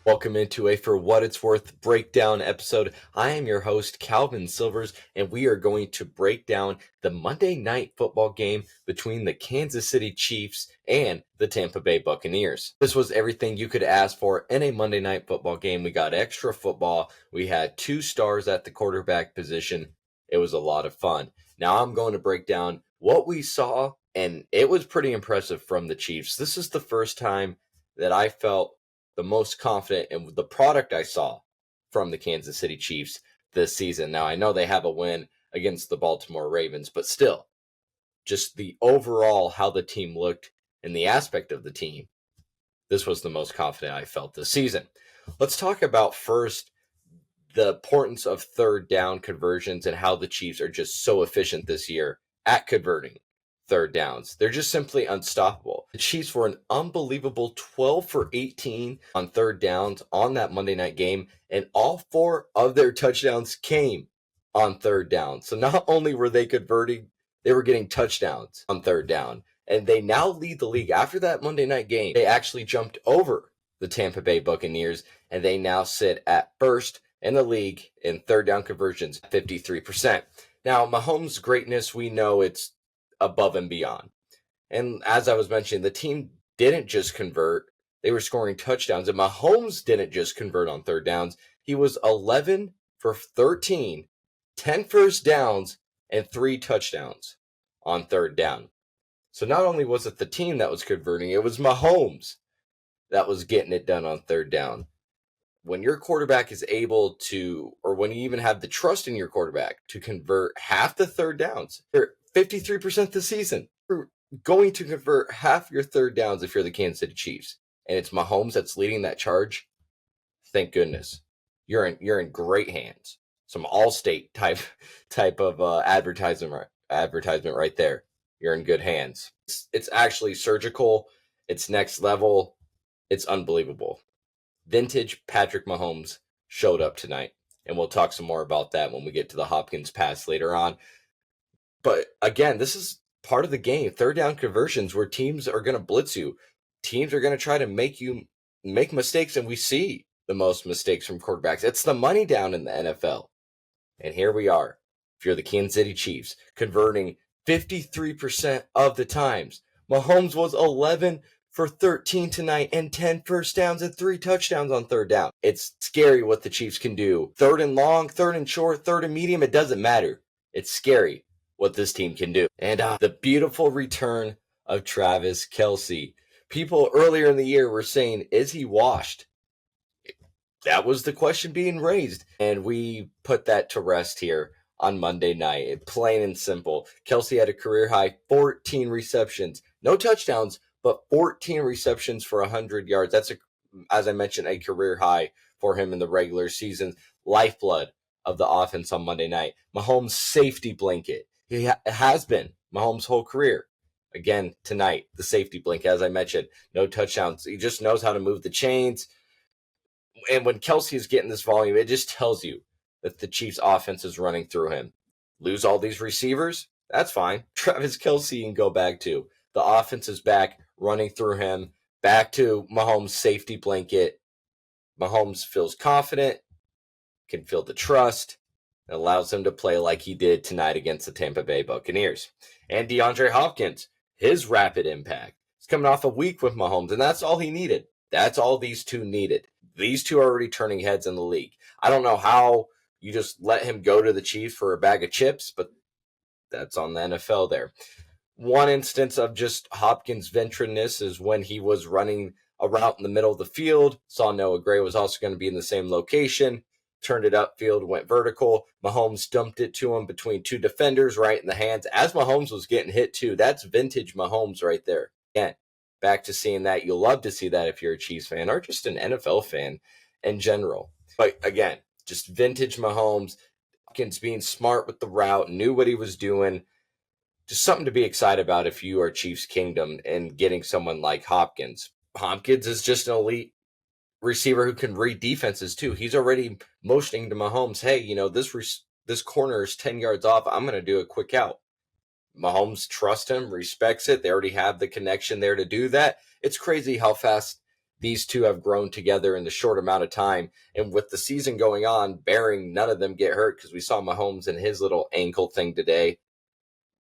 Welcome into a For What It's Worth breakdown episode. I am your host, Calvin Silvers, and we are going to break down the Monday night football game between the Kansas City Chiefs and the Tampa Bay Buccaneers. This was everything you could ask for in a Monday night football game. We got extra football. We had 2 stars at the quarterback position. It was a lot of fun. Now I'm going to break down what we saw, and it was pretty impressive from the Chiefs. This is the first time that I felt the most confident in the product I saw from the Kansas City Chiefs this season. Now, I know they have a win against the Baltimore Ravens, but still, just the overall how the team looked and the aspect of the team, this was the most confident I felt this season. Let's talk about first the importance of third down conversions and how the Chiefs are just so efficient this year at converting third downs. They're just simply unstoppable. The Chiefs were an unbelievable 12 for 18 on third downs on that Monday night game, and all 4 of their touchdowns came on third down. So not only were they converting, they were getting touchdowns on third down. And they now lead the league. After that Monday night game, they actually jumped over the Tampa Bay Buccaneers, and they now sit at first in the league in third down conversions, 53%. Now, Mahomes' greatness, we know it's above and beyond. And as I was mentioning, the team didn't just convert, they were scoring touchdowns. And Mahomes didn't just convert on third downs. He was 11 for 13, 10 first downs, and 3 touchdowns on third down. So not only was it the team that was converting, it was Mahomes that was getting it done on third down. When your quarterback is able to, or when you even have the trust in your quarterback to convert half the third downs, 53% this season. You're going to convert half your third downs if you're the Kansas City Chiefs, and it's Mahomes that's leading that charge. Thank goodness, you're in great hands. Some All-State type of advertisement right there. You're in good hands. It's actually surgical. It's next level. It's unbelievable. Vintage Patrick Mahomes showed up tonight, and we'll talk some more about that when we get to the Hopkins pass later on. But again, this is part of the game. Third down conversions where teams are going to blitz you. Teams are going to try to make you make mistakes, and we see the most mistakes from quarterbacks. It's the money down in the NFL. And here we are. If you're the Kansas City Chiefs, converting 53% of the times. Mahomes was 11 for 13 tonight and 10 first downs and 3 touchdowns on third down. It's scary what the Chiefs can do. Third and long, third and short, third and medium, it doesn't matter. It's scary what this team can do. And the beautiful return of Travis Kelce. People earlier in the year were saying, is he washed? That was the question being raised. And we put that to rest here on Monday night. Plain and simple. Kelce had a career high 14 receptions. No touchdowns, but 14 receptions for 100 yards. That's, as I mentioned, a career high for him in the regular season. Lifeblood of the offense on Monday night. Mahomes' safety blanket. He has been Mahomes' whole career. Again, tonight, the safety blanket, as I mentioned, no touchdowns. He just knows how to move the chains. And when Kelce is getting this volume, it just tells you that the Chiefs' offense is running through him. Lose all these receivers? That's fine. Travis Kelce can go back to. The offense is back, running through him, back to Mahomes' safety blanket. Mahomes feels confident, can feel the trust. It allows him to play like he did tonight against the Tampa Bay Buccaneers. And DeAndre Hopkins, his rapid impact. He's coming off a week with Mahomes, and that's all he needed. That's all these two needed. These two are already turning heads in the league. I don't know how you just let him go to the Chiefs for a bag of chips, but that's on the NFL there. One instance of just Hopkins' veteranness is when he was running a route in the middle of the field. Saw Noah Gray was also going to be in the same location. Turned it upfield, went vertical. Mahomes dumped it to him between 2 defenders right in the hands. As Mahomes was getting hit too, that's vintage Mahomes right there. Again, back to seeing that. You'll love to see that if you're a Chiefs fan or just an NFL fan in general. But again, just vintage Mahomes. Hopkins being smart with the route, knew what he was doing. Just something to be excited about if you are Chiefs Kingdom and getting someone like Hopkins. Hopkins is just an elite receiver who can read defenses too. He's already motioning to Mahomes, hey, this corner is 10 yards off. I'm going to do a quick out. Mahomes trusts him, respects it. They already have the connection there to do that. It's crazy how fast these two have grown together in the short amount of time. And with the season going on, bearing none of them get hurt, because we saw Mahomes and his little ankle thing today,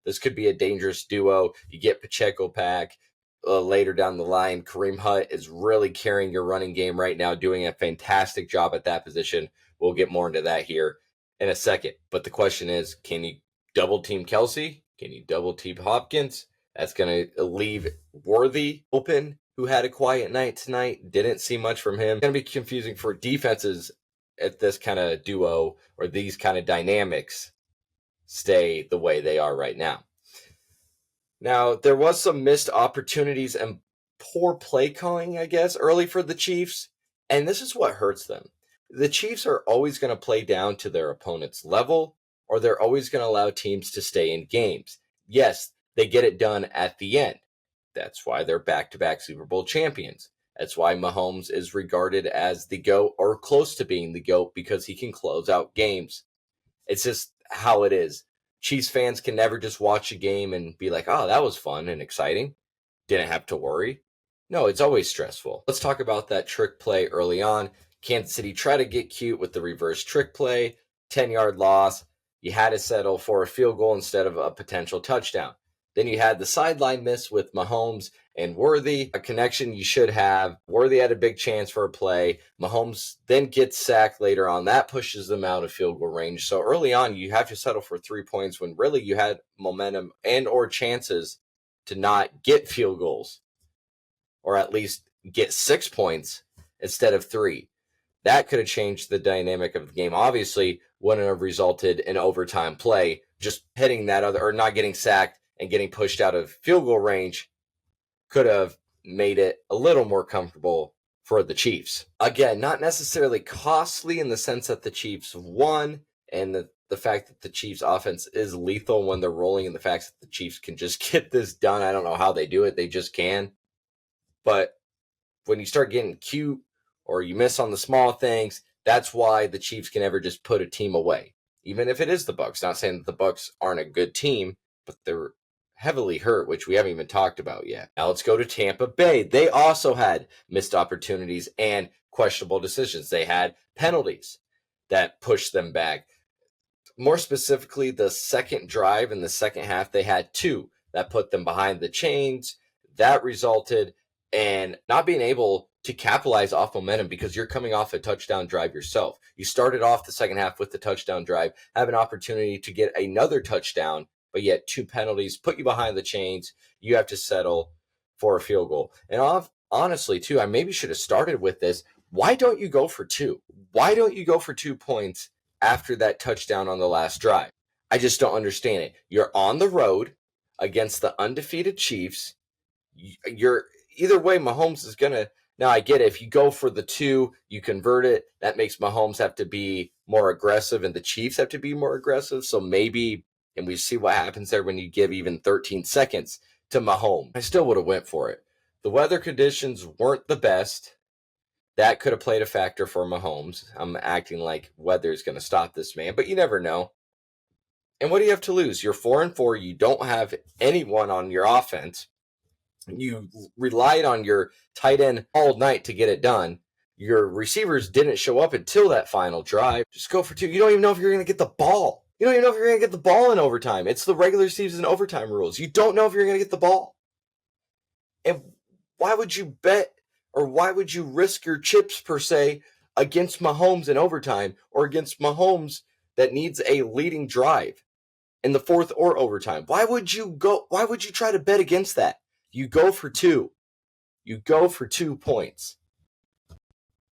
this could be a dangerous duo. You get Pacheco back later down the line. Kareem Hunt is really carrying your running game right now, doing a fantastic job at that position. We'll get more into that here in a second. But the question is, can you double team Kelce? Can you double team Hopkins? That's going to leave Worthy open, who had a quiet night tonight. Didn't see much from him. It's going to be confusing for defenses if this kind of duo or these kind of dynamics stay the way they are right now. Now, there was some missed opportunities and poor play calling, I guess, early for the Chiefs, and this is what hurts them. The Chiefs are always going to play down to their opponent's level, or they're always going to allow teams to stay in games. Yes, they get it done at the end. That's why they're back-to-back Super Bowl champions. That's why Mahomes is regarded as the GOAT, or close to being the GOAT, because he can close out games. It's just how it is. Chiefs fans can never just watch a game and be like, oh, that was fun and exciting. Didn't have to worry. No, it's always stressful. Let's talk about that trick play early on. Kansas City tried to get cute with the reverse trick play, 10-yard loss. You had to settle for a field goal instead of a potential touchdown. Then you had the sideline miss with Mahomes and Worthy, a connection you should have. Worthy had a big chance for a play. Mahomes then gets sacked later on. That pushes them out of field goal range. So early on, you have to settle for 3 points when really you had momentum and or chances to not get field goals, or at least get 6 points instead of 3. That could have changed the dynamic of the game. Obviously, wouldn't have resulted in overtime play. Just hitting that other, or not getting sacked and getting pushed out of field goal range, could have made it a little more comfortable for the Chiefs. Again, not necessarily costly in the sense that the Chiefs won, and the fact that the Chiefs offense is lethal when they're rolling, and the fact that the Chiefs can just get this done. I don't know how they do it. They just can. But when you start getting cute or you miss on the small things, that's why the Chiefs can never just put a team away. Even if it is the Bucs. Not saying that the Bucs aren't a good team, but they're heavily hurt, which we haven't even talked about yet. Now let's go to Tampa Bay. They also had missed opportunities and questionable decisions. They had penalties that pushed them back. More specifically, the second drive in the second half, they had 2 that put them behind the chains. That resulted in not being able to capitalize off momentum, because you're coming off a touchdown drive yourself. You started off the second half with the touchdown drive, have an opportunity to get another touchdown, but yet 2 penalties put you behind the chains. You have to settle for a field goal. And honestly, too, I maybe should have started with this. Why don't you go for 2? Why don't you go for 2 points after that touchdown on the last drive? I just don't understand it. You're on the road against the undefeated Chiefs. You're either way, Mahomes is going to. Now, I get it. If you go for the 2, you convert it. That makes Mahomes have to be more aggressive, and the Chiefs have to be more aggressive. So maybe, and we see what happens there when you give even 13 seconds to Mahomes. I still would have went for it. The weather conditions weren't the best. That could have played a factor for Mahomes. I'm acting like weather is going to stop this man, but you never know. And what do you have to lose? You're 4-4. You don't have anyone on your offense. You relied on your tight end all night to get it done. Your receivers didn't show up until that final drive. Just go for 2. You don't even know if you're going to get the ball. You don't even know if you're going to get the ball in overtime. It's the regular season overtime rules. You don't know if you're going to get the ball. And why would you bet, or why would you risk your chips, per se, against Mahomes in overtime, or against Mahomes that needs a leading drive in the fourth or overtime? Why would you try to bet against that? You go for 2. You go for 2 points.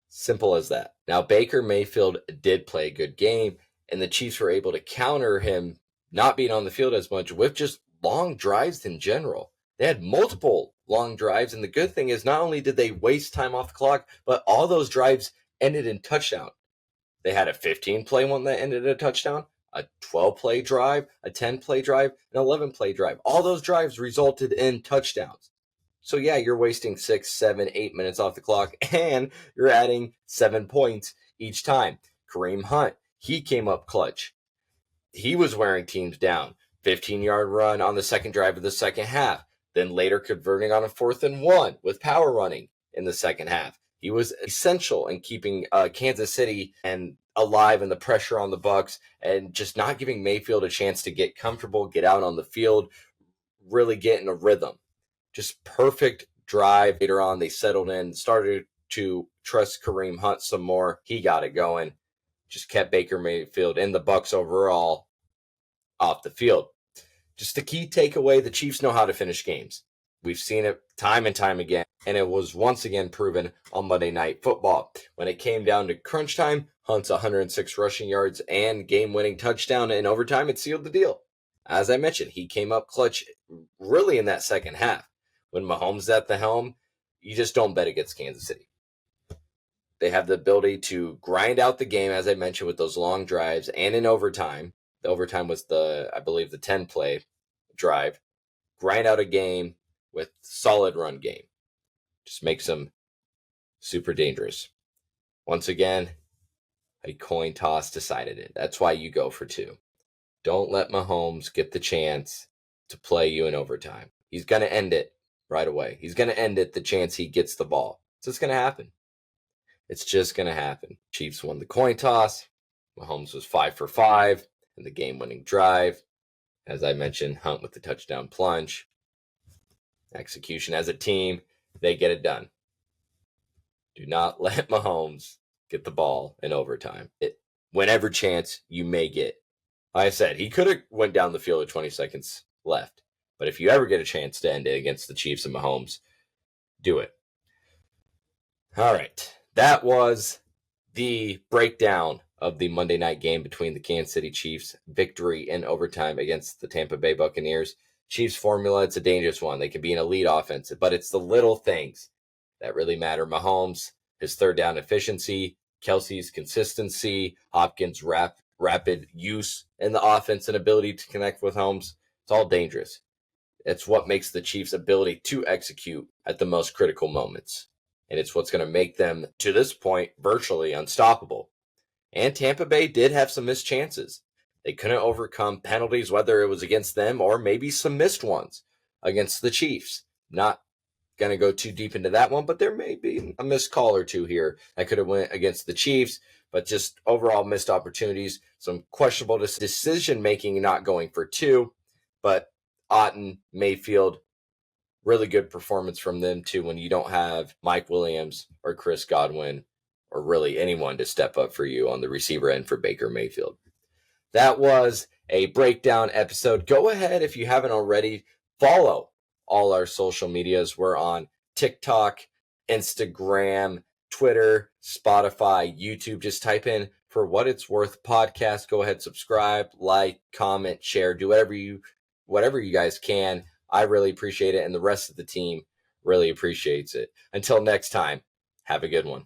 Simple as that. Now, Baker Mayfield did play a good game, and the Chiefs were able to counter him not being on the field as much with just long drives in general. They had multiple long drives, and the good thing is not only did they waste time off the clock, but all those drives ended in touchdown. They had a 15-play one that ended in a touchdown, a 12-play drive, a 10-play drive, an 11-play drive. All those drives resulted in touchdowns. So yeah, you're wasting 6, 7, 8 minutes off the clock, and you're adding 7 points each time. Kareem Hunt, he came up clutch. He was wearing teams down. 15-yard run on the second drive of the second half, then later converting on a 4th and 1 with power running. in the second half. He was essential in keeping Kansas City and alive and the pressure on the Bucs, and just not giving Mayfield a chance to get comfortable, get out on the field, really get in a rhythm. Just perfect drive. Later on, they settled in, started to trust Kareem Hunt some more. He got it going. Just kept Baker Mayfield and the Bucs overall off the field. Just the key takeaway, the Chiefs know how to finish games. We've seen it time and time again, and it was once again proven on Monday Night Football. When it came down to crunch time, Hunt's 106 rushing yards and game-winning touchdown in overtime, it sealed the deal. As I mentioned, he came up clutch really in that second half. When Mahomes is at the helm, you just don't bet against Kansas City. They have the ability to grind out the game, as I mentioned, with those long drives, and in overtime. The overtime was I believe, the 10-play drive. Grind out a game with solid run game. Just makes them super dangerous. Once again, a coin toss decided it. That's why you go for two. Don't let Mahomes get the chance to play you in overtime. He's going to end it right away. He's going to end it the chance he gets the ball. So it's going to happen. It's just going to happen. Chiefs won the coin toss. Mahomes was 5 for 5 in the game-winning drive. As I mentioned, Hunt with the touchdown plunge. Execution as a team, they get it done. Do not let Mahomes get the ball in overtime. Whenever chance you may get. Like I said, he could have went down the field with 20 seconds left. But if you ever get a chance to end it against the Chiefs and Mahomes, do it. All right. That was the breakdown of the Monday night game between the Kansas City Chiefs' victory in overtime against the Tampa Bay Buccaneers. Chiefs formula, it's a dangerous one. They can be an elite offense, but it's the little things that really matter. Mahomes, his third down efficiency, Kelce's consistency, Hopkins' rapid use in the offense and ability to connect with Holmes. It's all dangerous. It's what makes the Chiefs' ability to execute at the most critical moments. And it's what's going to make them, to this point, virtually unstoppable. And Tampa Bay did have some missed chances. They couldn't overcome penalties, whether it was against them or maybe some missed ones against the Chiefs. Not going to go too deep into that one, but there may be a missed call or two here that could have went against the Chiefs, but just overall missed opportunities. Some questionable decision-making, not going for two, but Otten, Mayfield, really good performance from them too when you don't have Mike Williams or Chris Godwin or really anyone to step up for you on the receiver end for Baker Mayfield. That was a breakdown episode. Go ahead, if you haven't already, follow all our social medias. We're on TikTok, Instagram, Twitter, Spotify, YouTube. Just type in For What It's Worth podcast. Go ahead, subscribe, like, comment, share, do whatever you guys can. I really appreciate it, and the rest of the team really appreciates it. Until next time, have a good one.